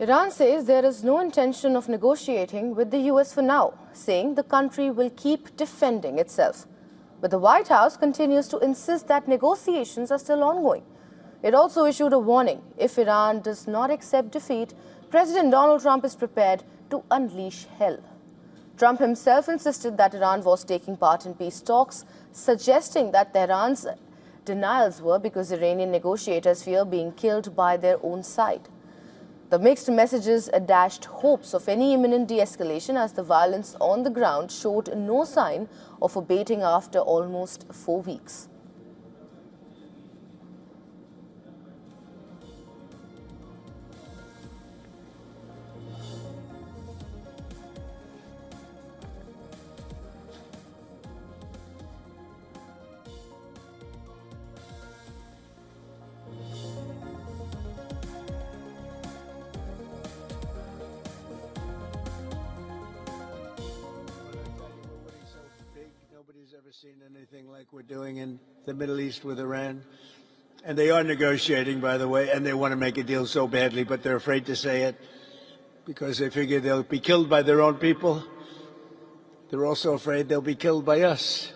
Iran says there is no intention of negotiating with the US for now, saying the country will keep defending itself. But the White House continues to insist that negotiations are still ongoing. It also issued a warning: if Iran does not accept defeat, President Donald Trump is prepared to unleash hell. Trump himself insisted that Iran was taking part in peace talks, suggesting that Tehran's denials were because Iranian negotiators fear being killed by their own side. The mixed messages dashed hopes of any imminent de-escalation as the violence on the ground showed no sign of abating after almost 4 weeks. Nobody's ever seen anything like we're doing in the Middle East with Iran. And they are negotiating, by the way, and they want to make a deal so badly, but they're afraid to say it because they figure they'll be killed by their own people. They're also afraid they'll be killed by us.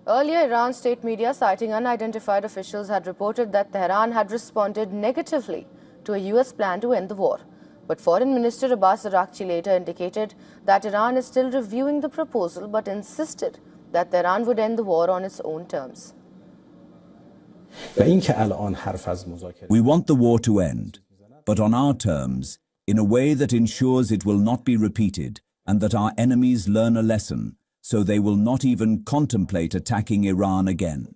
Earlier, Iran state media, citing unidentified officials, had reported that Tehran had responded negatively to a US plan to end the war. But Foreign Minister Abbas Araghchi later indicated that Iran is still reviewing the proposal, but insisted that Tehran would end the war on its own terms. We want the war to end, but on our terms, in a way that ensures it will not be repeated and that our enemies learn a lesson, so they will not even contemplate attacking Iran again.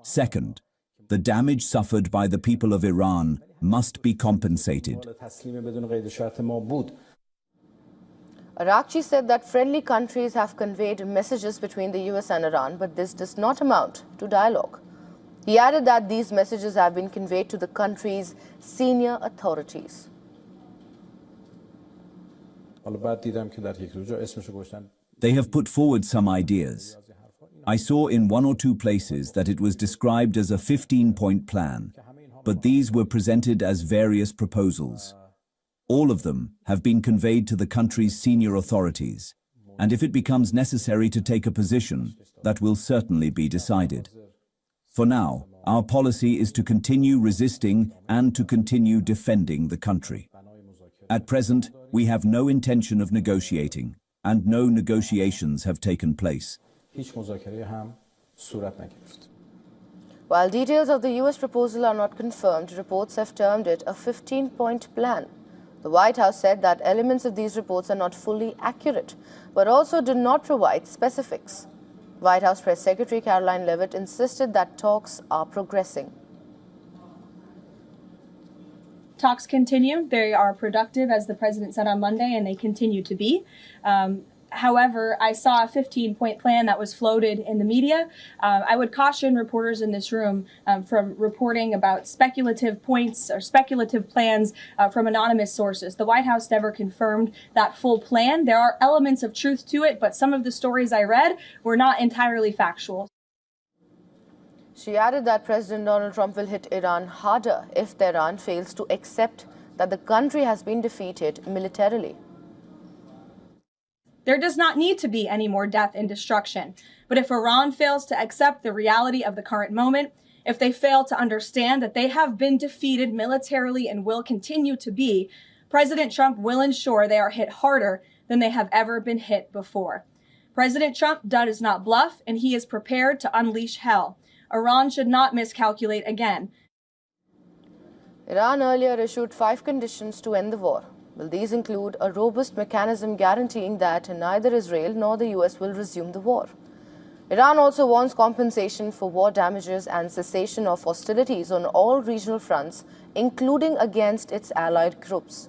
Second, the damage suffered by the people of Iran must be compensated. Araghchi said that friendly countries have conveyed messages between the US and Iran, but this does not amount to dialogue. He added that these messages have been conveyed to the country's senior authorities. They have put forward some ideas. I saw in 1 or 2 places that it was described as a 15-point plan, but these were presented as various proposals. All of them have been conveyed to the country's senior authorities, and if it becomes necessary to take a position, that will certainly be decided. For now, our policy is to continue resisting and to continue defending the country. At present, we have no intention of negotiating, and no negotiations have taken place. While details of the US proposal are not confirmed, reports have termed it a 15-point plan. The White House said that elements of these reports are not fully accurate, but also do not provide specifics. White House Press Secretary Caroline Leavitt insisted that talks are progressing. Talks continue. They are productive, as the president said on Monday, and they continue to be. However, I saw a 15-point plan that was floated in the media. I would caution reporters in this room from reporting about speculative points or speculative plans from anonymous sources. The White House never confirmed that full plan. There are elements of truth to it, but some of the stories I read were not entirely factual. She added that President Donald Trump will hit Iran harder if Tehran fails to accept that the country has been defeated militarily. There does not need to be any more death and destruction. But if Iran fails to accept the reality of the current moment, if they fail to understand that they have been defeated militarily and will continue to be, President Trump will ensure they are hit harder than they have ever been hit before. President Trump does not bluff, and he is prepared to unleash hell. Iran should not miscalculate again. Iran earlier issued 5 conditions to end the war. Will these include a robust mechanism guaranteeing that neither Israel nor the US will resume the war? Iran also wants compensation for war damages and cessation of hostilities on all regional fronts, including against its allied groups.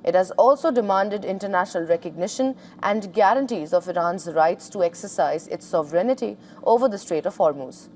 It has also demanded international recognition and guarantees of Iran's rights to exercise its sovereignty over the Strait of Hormuz.